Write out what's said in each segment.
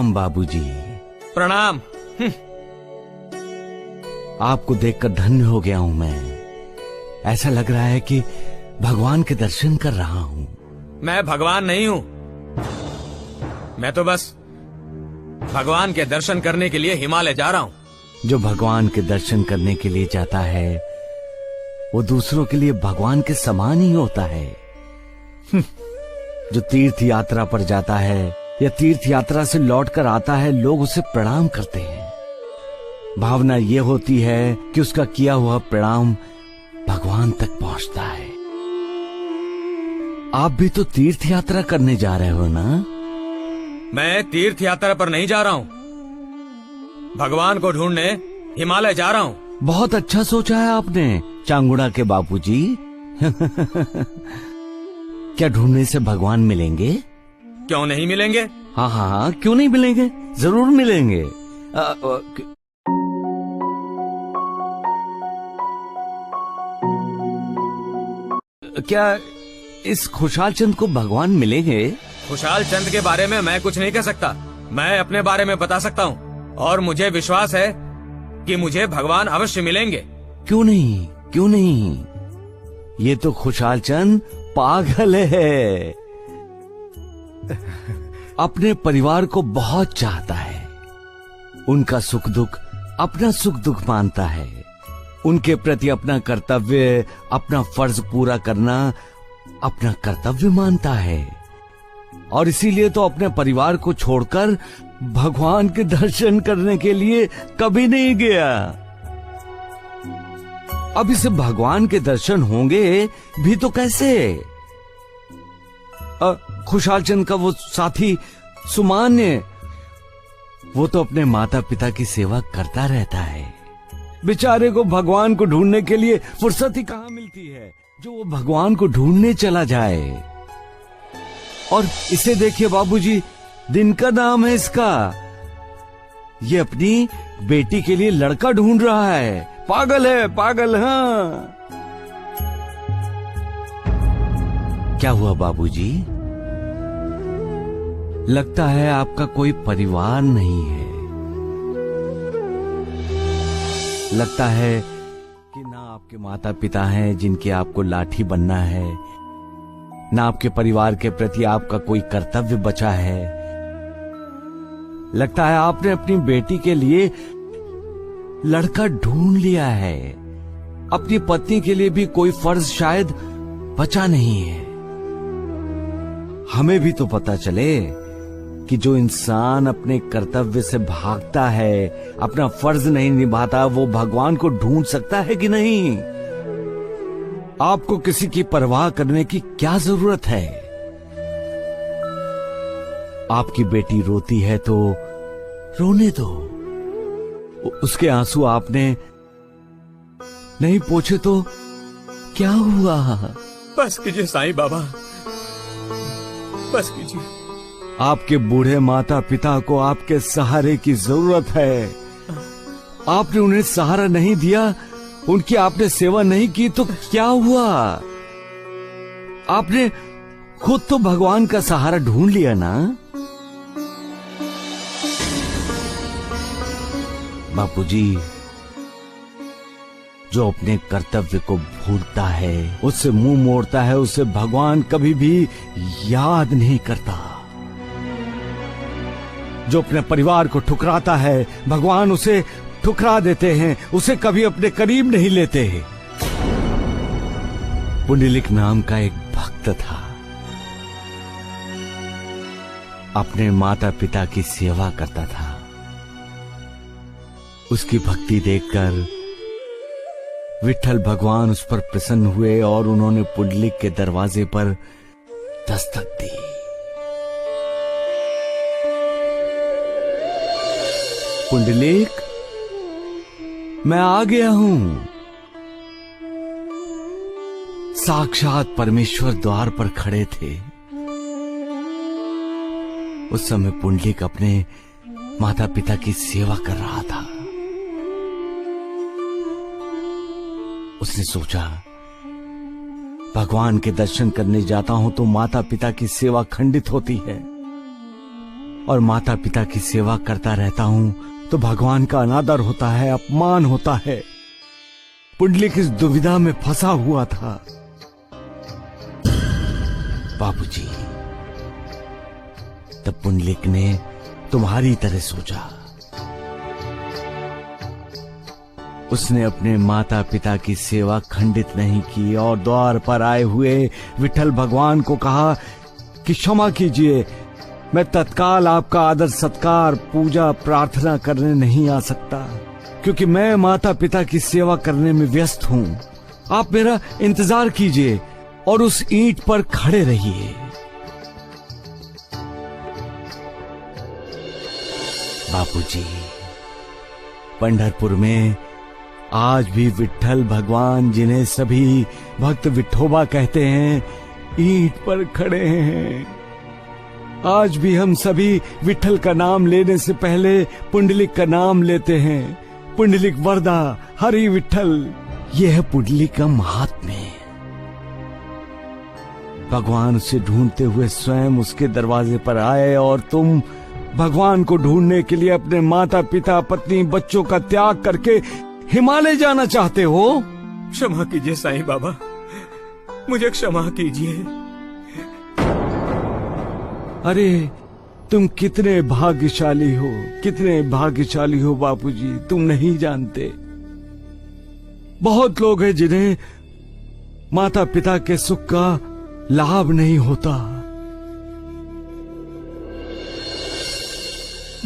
प्रणाम बाबूजी। प्रणाम। आपको देखकर धन्य हो गया हूँ मैं। ऐसा लग रहा है कि भगवान के दर्शन कर रहा हूँ। मैं भगवान नहीं हूँ, मैं तो बस भगवान के दर्शन करने के लिए हिमालय जा रहा हूँ। जो भगवान के दर्शन करने के लिए जाता है वो दूसरों के लिए भगवान के समान ही होता है। जो तीर्थ यात्रा पर जाता है या तीर्थ यात्रा से लौटकर आता है, लोग उसे प्रणाम करते हैं। भावना ये होती है कि उसका किया हुआ प्रणाम भगवान तक पहुंचता है। आप भी तो तीर्थ यात्रा करने जा रहे हो ना? मैं तीर्थ यात्रा पर नहीं जा रहा हूँ, भगवान को ढूंढने हिमालय जा रहा हूँ। बहुत अच्छा सोचा है आपने चांगुड़ा के बापूजी। क्या ढूंढने से भगवान मिलेंगे? क्यों नहीं मिलेंगे? हाँ हाँ हाँ, क्यों नहीं मिलेंगे, जरूर मिलेंगे। क्या इस खुशहाल चंद को भगवान मिलेंगे? खुशहाल चंद के बारे में मैं कुछ नहीं कह सकता, मैं अपने बारे में बता सकता हूँ और मुझे विश्वास है कि मुझे भगवान अवश्य मिलेंगे। क्यों नहीं, क्यों नहीं? ये तो खुशहाल चंद पागल है। अपने परिवार को बहुत चाहता है, उनका सुख दुख अपना सुख दुख मानता है, उनके प्रति अपना कर्तव्य, अपना फर्ज पूरा करना अपना कर्तव्य मानता है, और इसीलिए तो अपने परिवार को छोड़कर भगवान के दर्शन करने के लिए कभी नहीं गया। अब इसे भगवान के दर्शन होंगे भी तो कैसे? खुशहाल चंद का वो साथी सुमान्य, वो तो अपने माता पिता की सेवा करता रहता है। बेचारे को भगवान को ढूंढने के लिए फुर्सत ही कहाँ मिलती है जो वो भगवान को ढूंढने चला जाए। और इसे देखिए बाबूजी, दिन का नाम है इसका, ये अपनी बेटी के लिए लड़का ढूंढ रहा है। पागल है, पागल। हाँ, क्या हुआ बाबूजी? लगता है आपका कोई परिवार नहीं है। लगता है कि ना आपके माता पिता हैं जिनके आपको लाठी बनना है, ना आपके परिवार के प्रति आपका कोई कर्तव्य बचा है। लगता है आपने अपनी बेटी के लिए लड़का ढूंढ लिया है, अपनी पत्नी के लिए भी कोई फर्ज शायद बचा नहीं है। हमें भी तो पता चले कि जो इंसान अपने कर्तव्य से भागता है, अपना फर्ज नहीं निभाता, वो भगवान को ढूंढ सकता है कि नहीं? आपको किसी की परवाह करने की क्या जरूरत है? आपकी बेटी रोती है तो रोने दो, उसके आंसू आपने नहीं पोंछे तो क्या हुआ? बस कीजिए साईं बाबा, बस कीजिए। आपके बूढ़े माता पिता को आपके सहारे की जरूरत है। आपने उन्हें सहारा नहीं दिया, उनकी आपने सेवा नहीं की तो क्या हुआ? आपने खुद तो भगवान का सहारा ढूंढ लिया ना? बापूजी, जो अपने कर्तव्य को भूलता है, उससे मुंह मोड़ता है, उसे भगवान कभी भी याद नहीं करता। जो अपने परिवार को ठुकराता है, भगवान उसे ठुकरा देते हैं, उसे कभी अपने करीब नहीं लेते। पुंडलिक नाम का एक भक्त था, अपने माता पिता की सेवा करता था। उसकी भक्ति देखकर विठ्ठल भगवान उस पर प्रसन्न हुए और उन्होंने पुंडलिक के दरवाजे पर दस्तक दी। पुंडलिक, मैं आ गया हूं। साक्षात परमेश्वर द्वार पर खड़े थे। उस समय पुंडलिक अपने माता पिता की सेवा कर रहा था। उसने सोचा, भगवान के दर्शन करने जाता हूं तो माता पिता की सेवा खंडित होती है, और माता पिता की सेवा करता रहता हूँ तो भगवान का अनादर होता है, अपमान होता है। पुंडलिक इस दुविधा में फंसा हुआ था। बाबूजी, तब पुंडलिक ने तुम्हारी तरह सोचा। उसने अपने माता पिता की सेवा खंडित नहीं की और द्वार पर आए हुए विठल भगवान को कहा कि क्षमा कीजिए, मैं तत्काल आपका आदर सत्कार पूजा प्रार्थना करने नहीं आ सकता, क्योंकि मैं माता पिता की सेवा करने में व्यस्त हूँ। आप मेरा इंतजार कीजिए और उस ईंट पर खड़े रहिए। बापूजी, पंढरपुर में आज भी विठल भगवान, जिन्हें सभी भक्त विठोबा कहते हैं, ईंट पर खड़े हैं। आज भी हम सभी विठल का नाम लेने से पहले पुंडलिक का नाम लेते हैं। पुंडलिक वरदा हरि विठल, यह है पुंडलिक का महात्म्य। भगवान उसे ढूंढते हुए स्वयं उसके दरवाजे पर आए और तुम भगवान को ढूंढने के लिए अपने माता पिता पत्नी बच्चों का त्याग करके हिमालय जाना चाहते हो। क्षमा कीजिए साईं बाबा, मुझे क्षमा कीजिए। अरे तुम कितने भाग्यशाली हो, कितने भाग्यशाली हो बापूजी, तुम नहीं जानते। बहुत लोग हैं जिन्हें माता पिता के सुख का लाभ नहीं होता।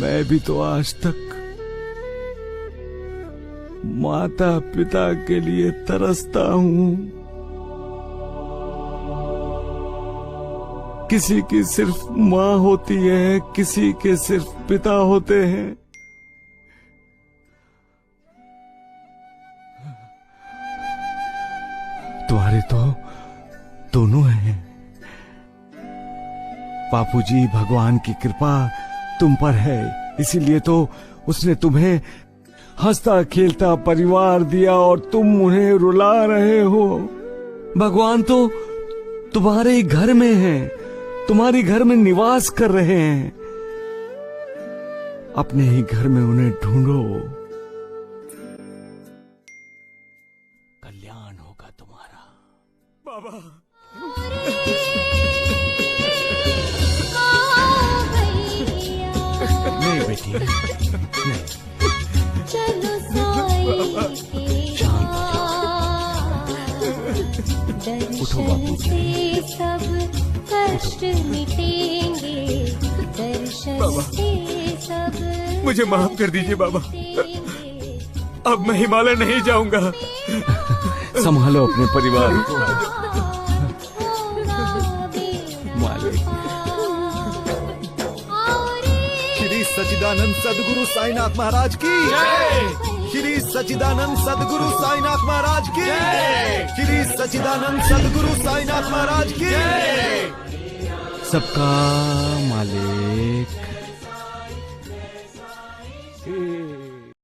मैं भी तो आज तक माता पिता के लिए तरसता हूँ। किसी की सिर्फ माँ होती है, किसी के सिर्फ पिता होते हैं। तुम्हारे तो दोनों हैं। बापूजी, भगवान की कृपा तुम पर है, इसीलिए तो उसने तुम्हें हंसता खेलता परिवार दिया और तुम उन्हें रुला रहे हो। भगवान तो तुम्हारे ही घर में है, तुम्हारे घर में निवास कर रहे हैं। अपने ही घर में उन्हें ढूंढो, कल्याण होगा तुम्हारा। बाबा, नहीं बेटी, नहीं। चलो शांत उठो बापू। से सब कष्ट मिटेंगे, दर्शन से सब मुझे माफ कर दीजिए बाबा, अब मैं हिमालय नहीं जाऊंगा। संभालो अपने परिवार को। मालिक, श्री सच्चिदानंद सदगुरु साईनाथ महाराज की जय। श्री सच्चिदानंद सदगुरु साईनाथ महाराज की जय। श्री सच्चिदानंद सदगुरु साईनाथ महाराज की जय। सबका मालिक